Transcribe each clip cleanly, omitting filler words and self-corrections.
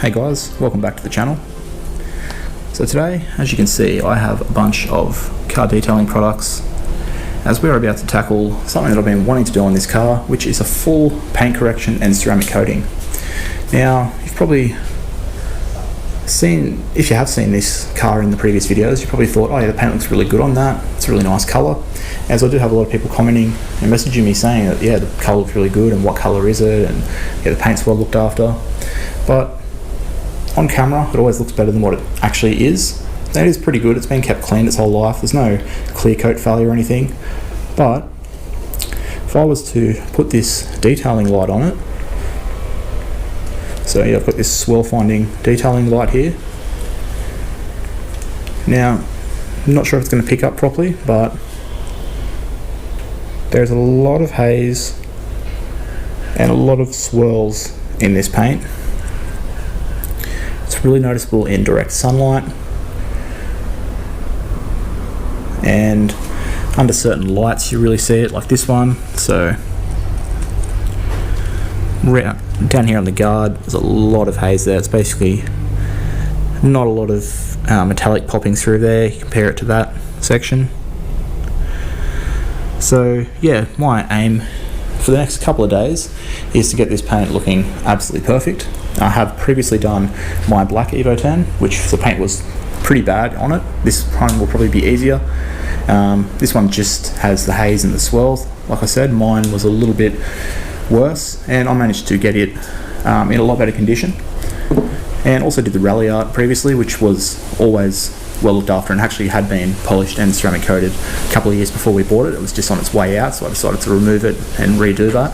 Hey guys, welcome back to the channel. So today, as you can see, I have a bunch of car detailing products as we're about to tackle something that I've been wanting to do on this car, which is a full paint correction and ceramic coating. Now, you've probably seen, if you have seen this car in the previous videos, you probably thought, oh yeah, the paint looks really good on that, it's a really nice colour. As I do have a lot of people commenting and messaging me saying that yeah, the colour looks really good and what colour is it, and yeah, the paint's well looked after. But on camera, it always looks better than what it actually is. That is pretty good. It's been kept clean its whole life. There's no clear coat failure or anything. But if I was to put this detailing light on it, so yeah, I've got this swirl finding detailing light here. Now, I'm not sure if it's going to pick up properly, but there's a lot of haze and a lot of swirls in this paint. It's really noticeable in direct sunlight and under certain lights you really see it, like this one. So down here on the guard, there's a lot of haze there. It's basically not a lot of metallic popping through there. You compare it to that section. So yeah, my aim for the next couple of days is to get this paint looking absolutely perfect. I have previously done my black Evo 10, which the paint was pretty bad on it. This one will probably be easier. This one just has the haze and the swirls. Like I said, mine was a little bit worse, and I managed to get it in a lot better condition. And also did the rally art previously, which was always well looked after and actually had been polished and ceramic coated a couple of years before we bought it. It was just on its way out, so I decided to remove it and redo that.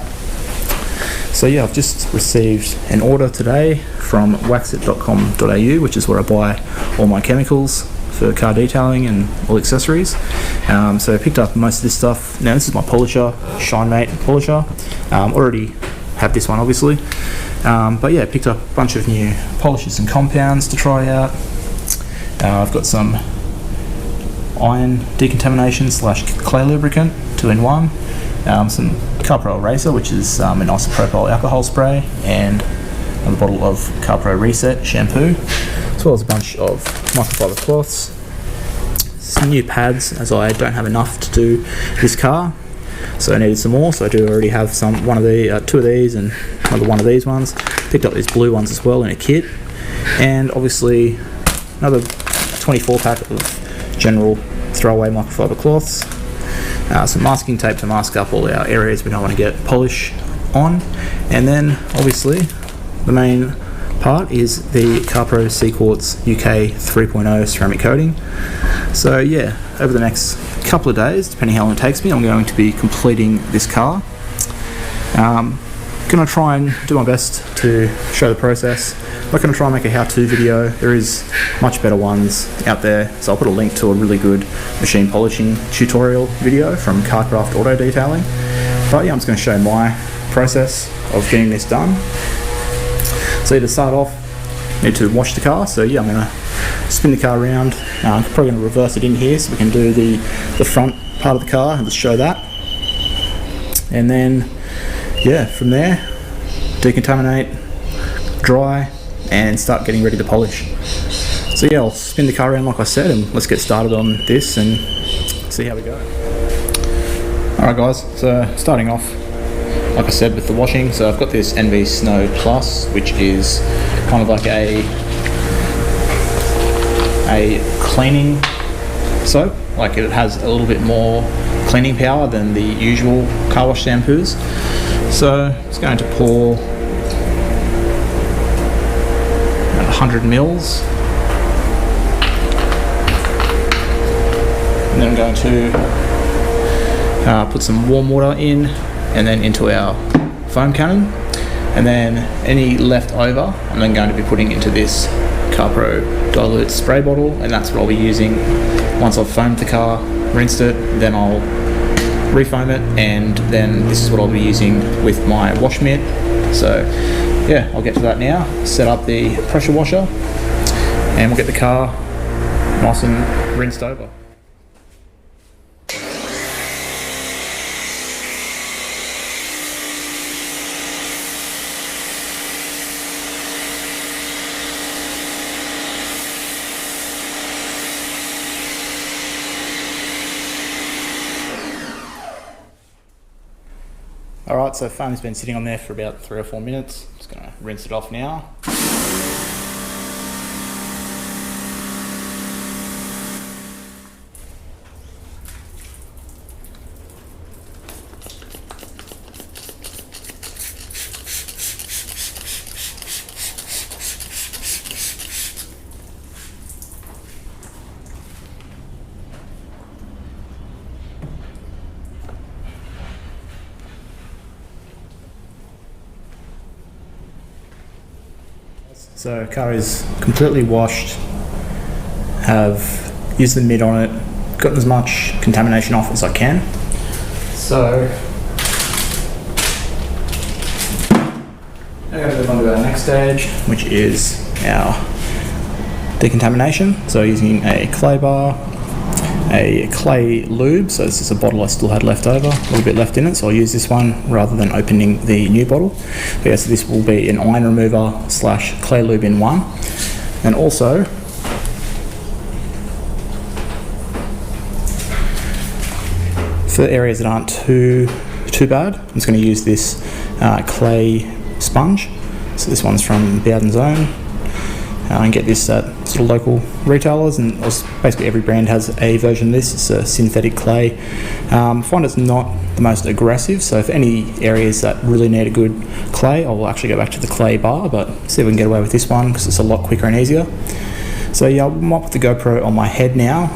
So yeah, I've just received an order today from waxit.com.au, which is where I buy all my chemicals for car detailing and all accessories. So I picked up most of this stuff. Now this is my polisher, ShineMate polisher. Already have this one obviously. But yeah, I picked up a bunch of new polishes and compounds to try out. I've got some iron decontamination / clay lubricant, 2-in-1. Some CarPro Eraser, which is an isopropyl alcohol spray, and another bottle of CarPro Reset shampoo, as well as a bunch of microfiber cloths, some new pads, as I don't have enough to do this car, so I needed some more. So I do already have two of these and another one of these ones. Picked up these blue ones as well in a kit, and obviously another 24 pack of general throwaway microfiber cloths. Some masking tape to mask up all our areas we don't want to get polish on, and then obviously the main part is the CarPro C-Quartz UK 3.0 ceramic coating. So yeah, over the next couple of days, depending how long it takes me, I'm going to be completing this car. Gonna try and do my best to show the process. I'm not going to try and make a how-to video. There is much better ones out there, so I'll put a link to a really good machine polishing tutorial video from Carcraft Auto Detailing. But yeah, I'm just going to show my process of getting this done. So to start off, I need to wash the car. So yeah, I'm going to spin the car around. I'm probably going to reverse it in here so we can do the front part of the car and just show that. And then yeah, from there, decontaminate, dry, and start getting ready to polish. So yeah, I'll spin the car around like I said, and let's get started on this and see how we go. Alright guys, so starting off, like I said, with the washing. So I've got this NV Snow Plus, which is kind of like a cleaning soap. Like it has a little bit more cleaning power than the usual car wash shampoos. So it's going to pour 100 mils, and then I'm going to put some warm water in, and then into our foam cannon, and then any left over I'm then going to be putting into this CarPro dilute spray bottle, and that's what I'll be using once I've foamed the car, rinsed it. Then I'll refoam it, and then this is what I'll be using with my wash mitt. So yeah, I'll get to that now, set up the pressure washer, and we'll get the car nice and rinsed over. Alright, so foam's been sitting on there for about 3 or 4 minutes. Just going to rinse it off now. So car is completely washed, have used the mid on it, gotten as much contamination off as I can. So I'm going to move on to our next stage, which is our decontamination. So using a clay bar, a clay lube, so this is a bottle I still had left over, a little bit left in it, so I'll use this one rather than opening the new bottle. But yeah, so this will be an iron remover / clay lube in one. And also for areas that aren't too bad, I'm just going to use this clay sponge. So this one's from Bowden's Own. And get this at sort of local retailers, and basically every brand has a version of this. It's a synthetic clay. I find it's not the most aggressive, so for any areas that really need a good clay, I'll actually go back to the clay bar, but see if we can get away with this one because it's a lot quicker and easier. So yeah, I might put the GoPro on my head now.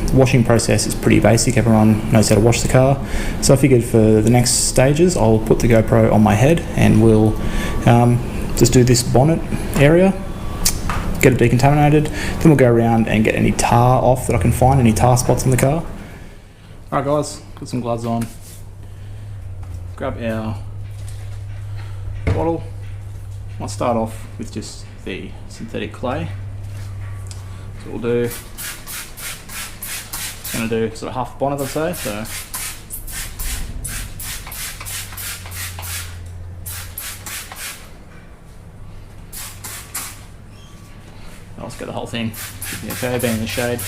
The washing process is pretty basic, everyone knows how to wash the car. So I figured for the next stages I'll put the GoPro on my head and we'll just do this bonnet area, get it decontaminated, then we'll go around and get any tar off that I can find, any tar spots on the car. Alright guys, put some gloves on, grab our bottle. I'll start off with just the synthetic clay. So we'll do, going to do sort of half bonnet I'd say, so let's get the whole thing. Should be okay, being in the shade.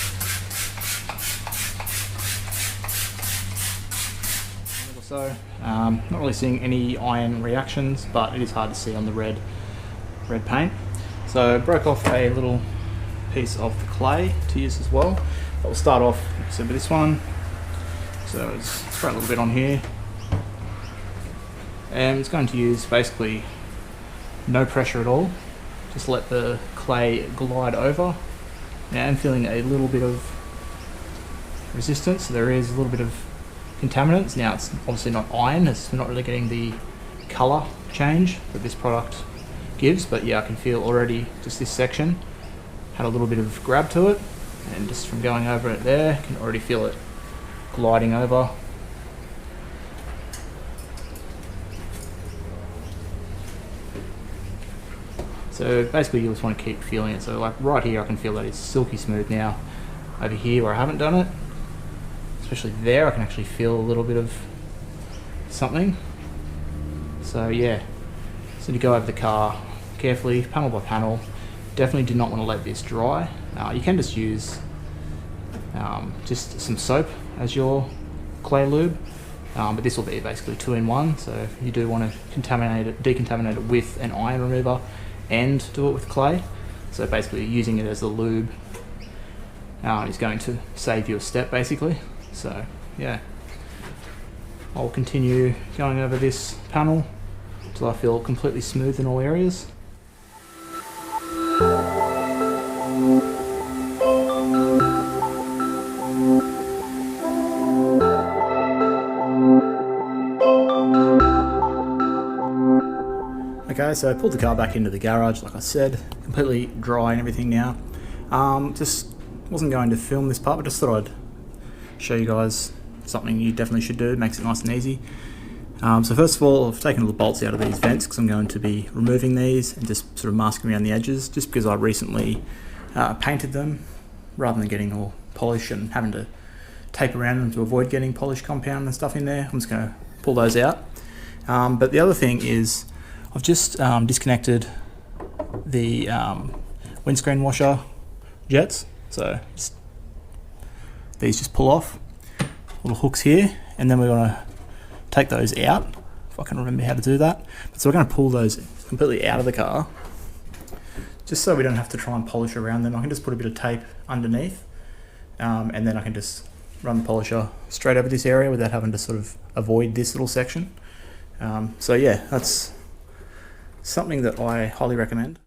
So, not really seeing any iron reactions, but it is hard to see on the red paint. So I broke off a little piece of the clay to use as well. But we'll start off with this one. So it's spray a little bit on here. And it's going to use basically no pressure at all. Just let the clay glide over. Now I'm feeling a little bit of resistance. So there is a little bit of contaminants. Now it's obviously not iron, it's not really getting the colour change that this product gives, but yeah, I can feel already just this section had a little bit of grab to it, and just from going over it there, I can already feel it gliding over. So basically you just want to keep feeling it. So like right here I can feel that it's silky smooth now. Over here where I haven't done it, especially there, I can actually feel a little bit of something. So yeah, so to go over the car carefully, panel by panel. Definitely do not want to let this dry. You can just use just some soap as your clay lube, but this will be basically 2-in-1. So if you do want to decontaminate it with an iron remover and do it with clay, so basically using it as a lube is going to save you a step basically. So yeah, I'll continue going over this panel until I feel completely smooth in all areas. Okay, so I pulled the car back into the garage, like I said, completely dry and everything now. Just wasn't going to film this part, but just thought I'd show you guys something you definitely should do. It makes it nice and easy. So first of all, I've taken all the bolts out of these vents because I'm going to be removing these and just sort of masking around the edges, just because I recently painted them rather than getting all polished and having to tape around them to avoid getting polished compound and stuff in there. I'm just going to pull those out. But the other thing is I've just disconnected the windscreen washer jets. So these just pull off, little hooks here, and then we're going to take those out if I can remember how to do that. So we're going to pull those completely out of the car, just so we don't have to try and polish around them. I can just put a bit of tape underneath, and then I can just run the polisher straight over this area without having to sort of avoid this little section. So yeah, that's something that I highly recommend.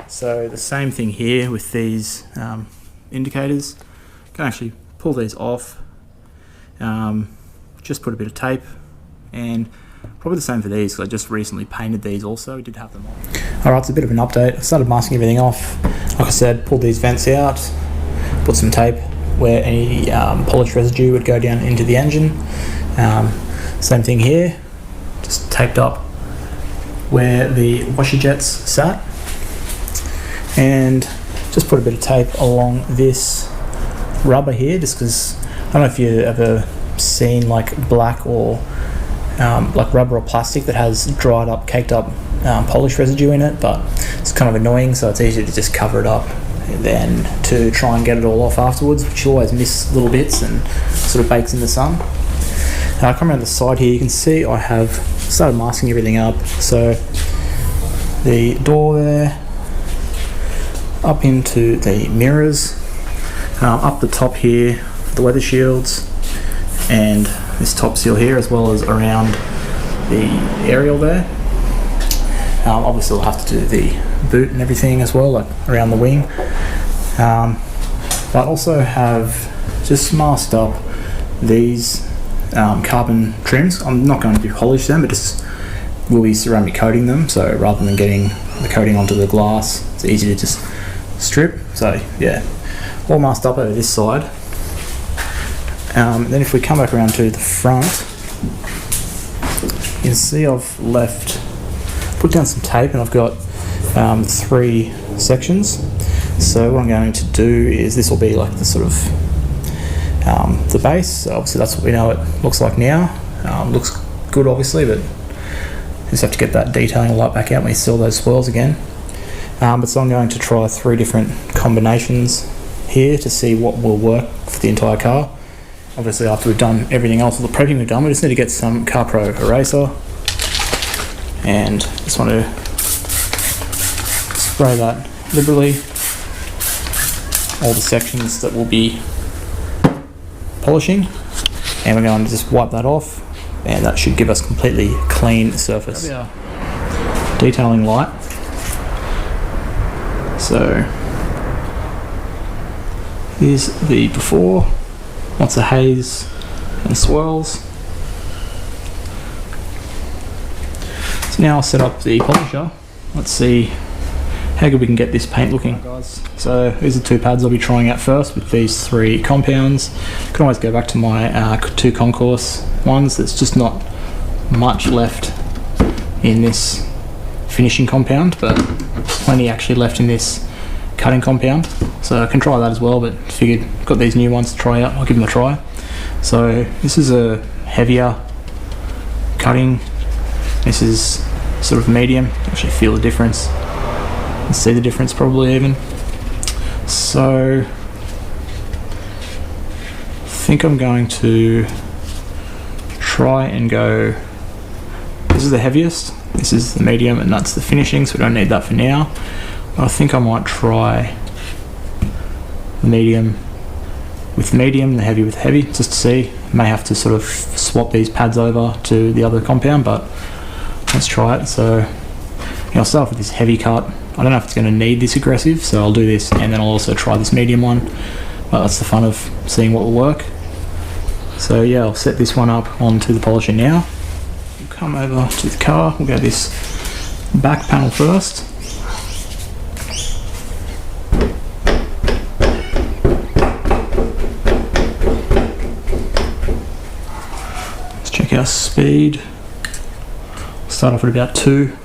So the same thing here with these indicators. I can actually pull these off, just put a bit of tape, and probably the same for these because I just recently painted these also. We did have them on. Alright, it's a bit of an update. I started masking everything off. Like I said, pulled these vents out, put some tape where any polish residue would go down into the engine. Same thing here, just taped up where the washer jets sat, and just put a bit of tape along this rubber here, just because I don't know if you've ever seen like black or like rubber or plastic that has dried up, caked up polish residue in it, but it's kind of annoying, so it's easier to just cover it up than to try and get it all off afterwards, which you always miss little bits and sort of bakes in the sun. I come around the side here, you can see I have started masking everything up. So the door there, up into the mirrors, up the top here, the weather shields, and this top seal here, as well as around the aerial there. Obviously I'll have to do the boot and everything as well, like around the wing. But also have just masked up these carbon trims. I'm not going to polish them, but just will be ceramic coating them, so rather than getting the coating onto the glass, it's easy to just strip. So yeah, all masked up over this side. Then if we come back around to the front, you can see I've put down some tape, and I've got 3 sections. So what I'm going to do is, this will be like the sort of the base. So obviously that's what we know it looks like now. Looks good obviously, but just have to get that detailing light back out when we seal those swirls again. But so I'm going to try 3 different combinations here to see what will work for the entire car. Obviously after we've done everything else, all the prepping we've done, we just need to get some CarPro eraser, and just want to spray that liberally, all the sections that will be polishing, and we're going to just wipe that off, and that should give us completely clean surface. Detailing light. So here's the before, lots of haze and swirls. So now I'll set up the polisher. Let's see how good we can get this paint looking. Guys, so these are 2 pads I'll be trying out first with these 3 compounds. You can always go back to my 2 concourse ones. There's just not much left in this finishing compound, but plenty actually left in this cutting compound. So I can try that as well, but figured got these new ones to try out, I'll give them a try. So this is a heavier cutting. This is sort of medium. Actually feel the difference. See the difference probably even. So I think I'm going to try and go, this is the heaviest, this is the medium, and that's the finishing, so we don't need that for now. But I think I might try the medium with medium, the heavy with heavy, just to see. May have to sort of swap these pads over to the other compound, but let's try it. So I'll start off with this heavy cut. I don't know if it's going to need this aggressive, so I'll do this, and then I'll also try this medium one. But that's the fun of seeing what will work. So yeah, I'll set this one up onto the polisher now. We'll come over to the car, we'll go this back panel first. Let's check our speed. Start off at about 2.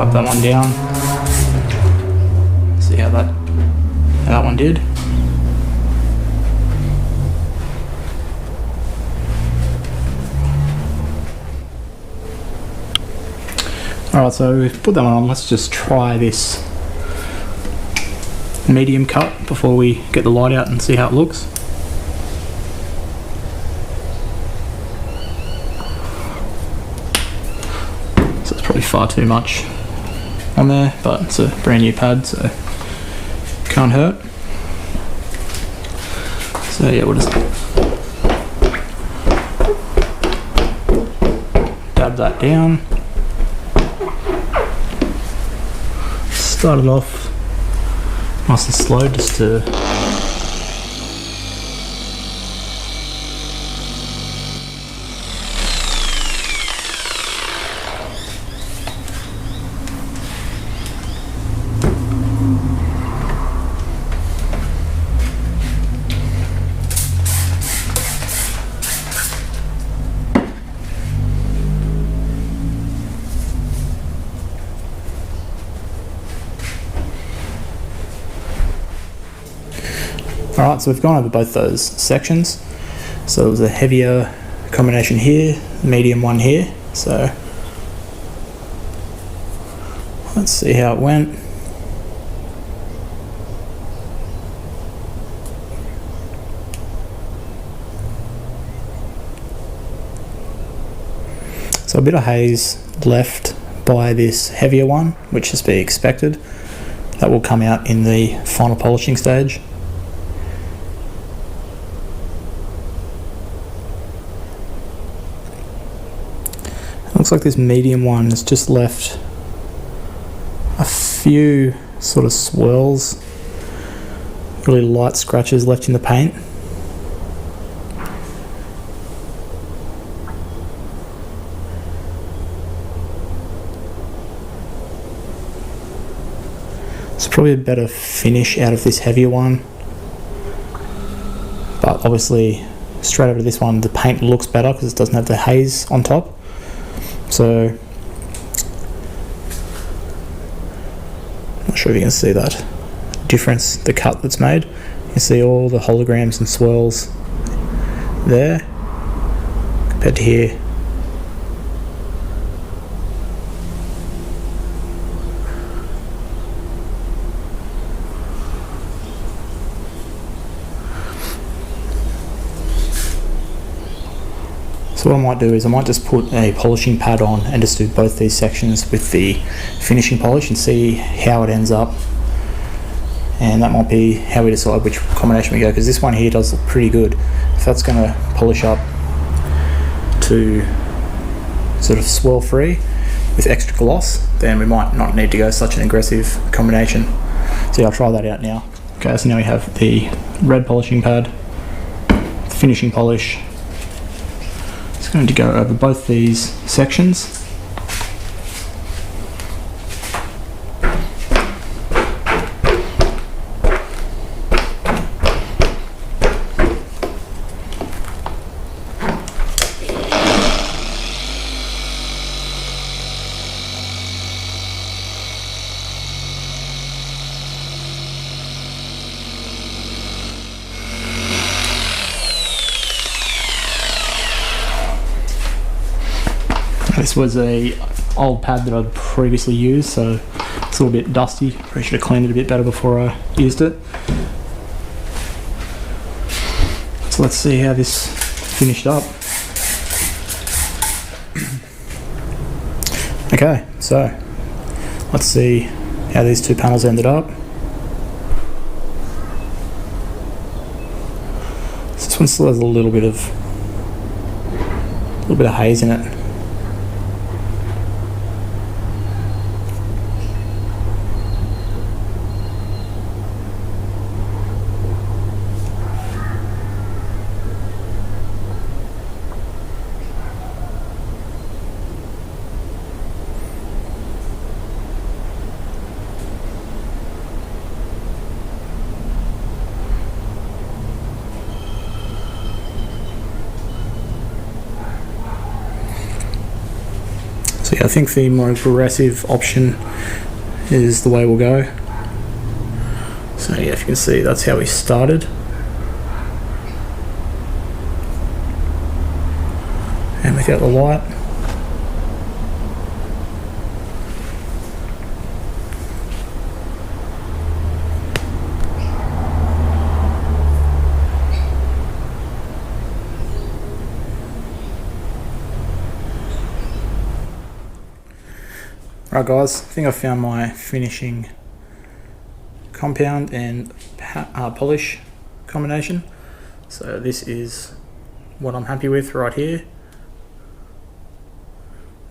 wipe that one down. See how that one did. Alright, so we've put that one on. Let's just try this medium cut before we get the light out and see how it looks. So it's probably far too much on there, but it's a brand new pad, so can't hurt. So yeah, we'll just dab that down. Start it off nice and slow just to Alright, so we've gone over both those sections. So it was a heavier combination here, medium one here. So let's see how it went. So a bit of haze left by this heavier one, which is to be expected. That will come out in the final polishing stage. Looks like this medium one has just left a few sort of swirls, really light scratches left in the paint. It's probably a better finish out of this heavier one, but obviously straight over to this one the paint looks better because it doesn't have the haze on top. So, not sure if you can see that difference, the cut that's made. You can see all the holograms and swirls there compared to here. So what I might do is I might just put a polishing pad on and just do both these sections with the finishing polish and see how it ends up, and that might be how we decide which combination we go, because this one here does look pretty good. If that's going to polish up to sort of swirl free with extra gloss, then we might not need to go such an aggressive combination. So yeah, I'll try that out now. Okay, so now we have the red polishing pad, the finishing polish. It's going to go over both these sections. This was a old pad that I'd previously used, so it's a little bit dusty. Probably should have cleaned it a bit better before I used it. So let's see how this finished up. Okay, so let's see how these two panels ended up. This one still has a little bit of haze in it. Yeah, I think the more aggressive option is the way we'll go. So yeah, if you can see, that's how we started. And without the light. Alright guys, I think I've found my finishing compound and polish combination. So this is what I'm happy with right here.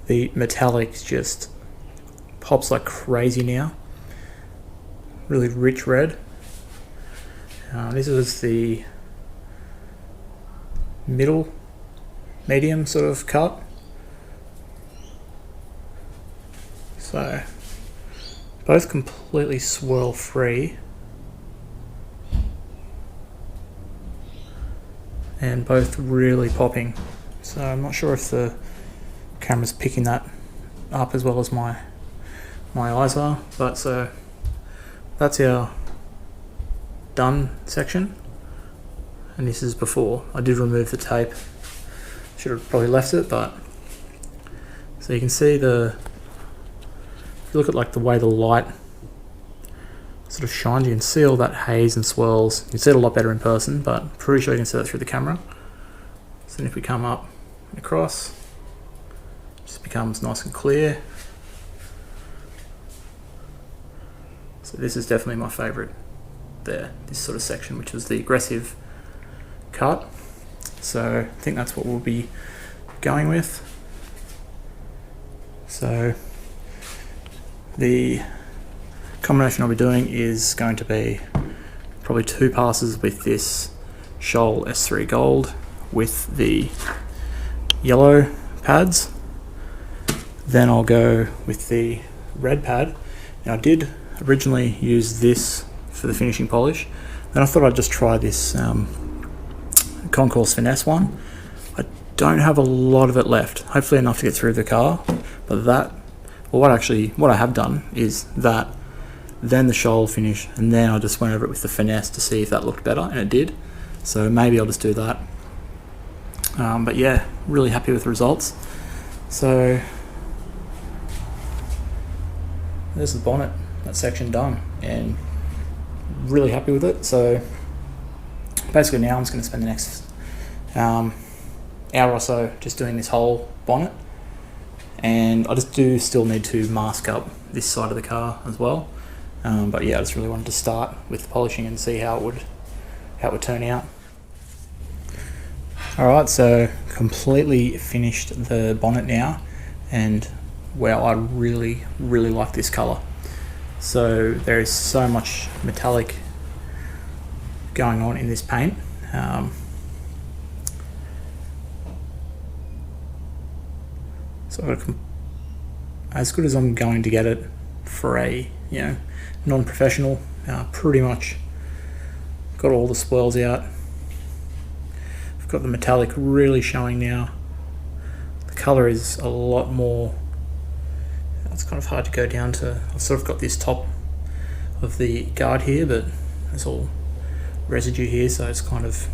The metallic just pops like crazy now. Really rich red. This is the medium sort of cut. So both completely swirl free and both really popping. So I'm not sure if the camera's picking that up as well as my eyes are, but so that's our done section, and this is before. I did remove the tape, should have probably left it, but so you can see if you look at like the way the light sort of shines, you can see all that haze and swirls. You can see it a lot better in person, but I'm pretty sure you can see that through the camera. So then if we come up and across, it just becomes nice and clear. So this is definitely my favorite there, this sort of section, which was the aggressive cut. So I think that's what we'll be going with. So the combination I'll be doing is going to be probably 2 passes with this Shoal S3 Gold with the yellow pads. Then I'll go with the red pad. Now I did originally use this for the finishing polish. Then I thought I'd just try this Concourse Finesse one. I don't have a lot of it left, hopefully enough to get through the car, but what I have done is that, then the Shoal finish, and then I just went over it with the Finesse to see if that looked better, and it did. So maybe I'll just do that. But yeah, really happy with the results. So there's the bonnet, that section done, and really happy with it. So basically now I'm just going to spend the next hour or so just doing this whole bonnet, and I just do still need to mask up this side of the car as well. But yeah, I just really wanted to start with polishing and see how it would turn out. Alright, so completely finished the bonnet now, and wow, I really like this colour. So there is so much metallic going on in this paint. So as good as I'm going to get it for a non-professional, pretty much got all the swirls out. I've got the metallic really showing now. The colour is a lot more, it's kind of hard to go down to. I've sort of got this top of the guard here, but there's all residue here, so it's kind of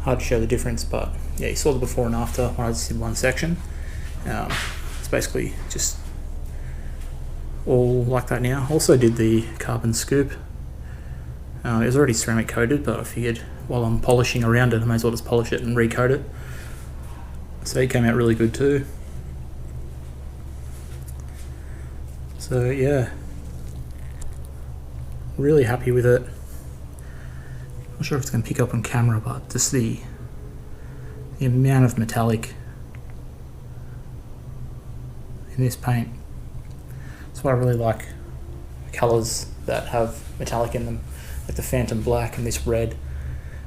hard to show the difference. But yeah, you saw the before and after when I just did one section. It's basically just all like that now. Also did the carbon scoop. It was already ceramic coated, but I figured while I'm polishing around it, I may as well just polish it and recoat it. So it came out really good too. So yeah, really happy with it. Not sure if it's going to pick up on camera, but just the amount of metallic in this paint. That's why I really like the colours that have metallic in them, like the Phantom Black and this red.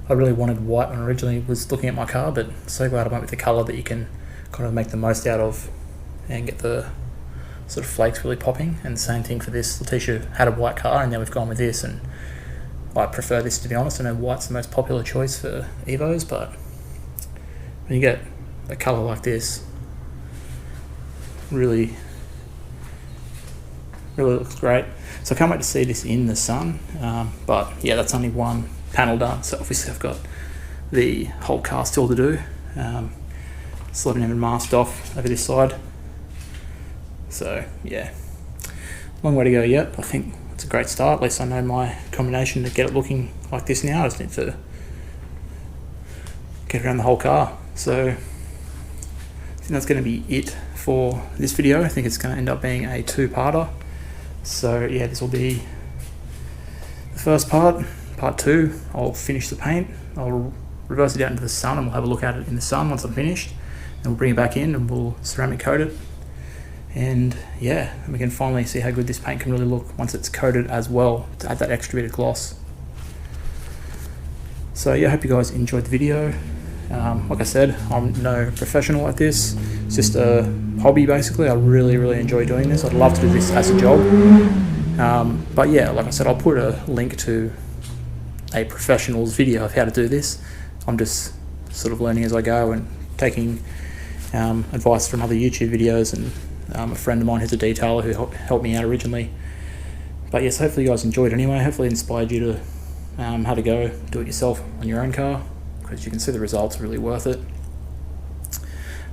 I really wanted white when I originally was looking at my car, but so glad I went with the colour that you can kind of make the most out of and get the sort of flakes really popping. And the same thing for this. Letitia had a white car, and then we've gone with this, and I prefer this, to be honest. I know white's the most popular choice for Evos, but when you get a colour like this, really looks great. So I can't wait to see this in the sun. But yeah, that's only one panel done. So obviously I've got the whole car still to do. Still haven't even masked off over this side. So yeah, long way to go yet. I think it's a great start. At least I know my combination to get it looking like this now. I just need to get around the whole car. So I think that's going to be it for this video. I think it's going to end up being a two-parter. So yeah, this will be the first part. Part 2, I'll finish the paint. I'll reverse it out into the sun and we'll have a look at it in the sun once I'm finished. Then we'll bring it back in and we'll ceramic coat it. And yeah, we can finally see how good this paint can really look once it's coated as well, to add that extra bit of gloss. So yeah, I hope you guys enjoyed the video. Like I said, I'm no professional at this. It's just a hobby basically. I really enjoy doing this. I'd love to do this as a job. But yeah, like I said, I'll put a link to a professional's video of how to do this. I'm just sort of learning as I go and taking advice from other YouTube videos, and a friend of mine who's a detailer who helped me out originally. But yes, hopefully you guys enjoyed anyway. Hopefully it inspired you to have a go, do it yourself on your own car, because you can see the results are really worth it.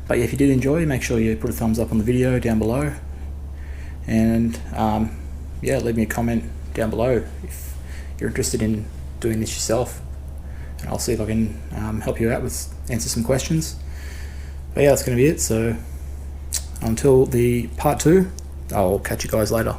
But yeah, if you did enjoy, make sure you put a thumbs up on the video down below, and yeah, leave me a comment down below if you're interested in doing this yourself, and I'll see if I can help you out with answer some questions. But yeah, that's going to be it. So until the part 2, I'll catch you guys later.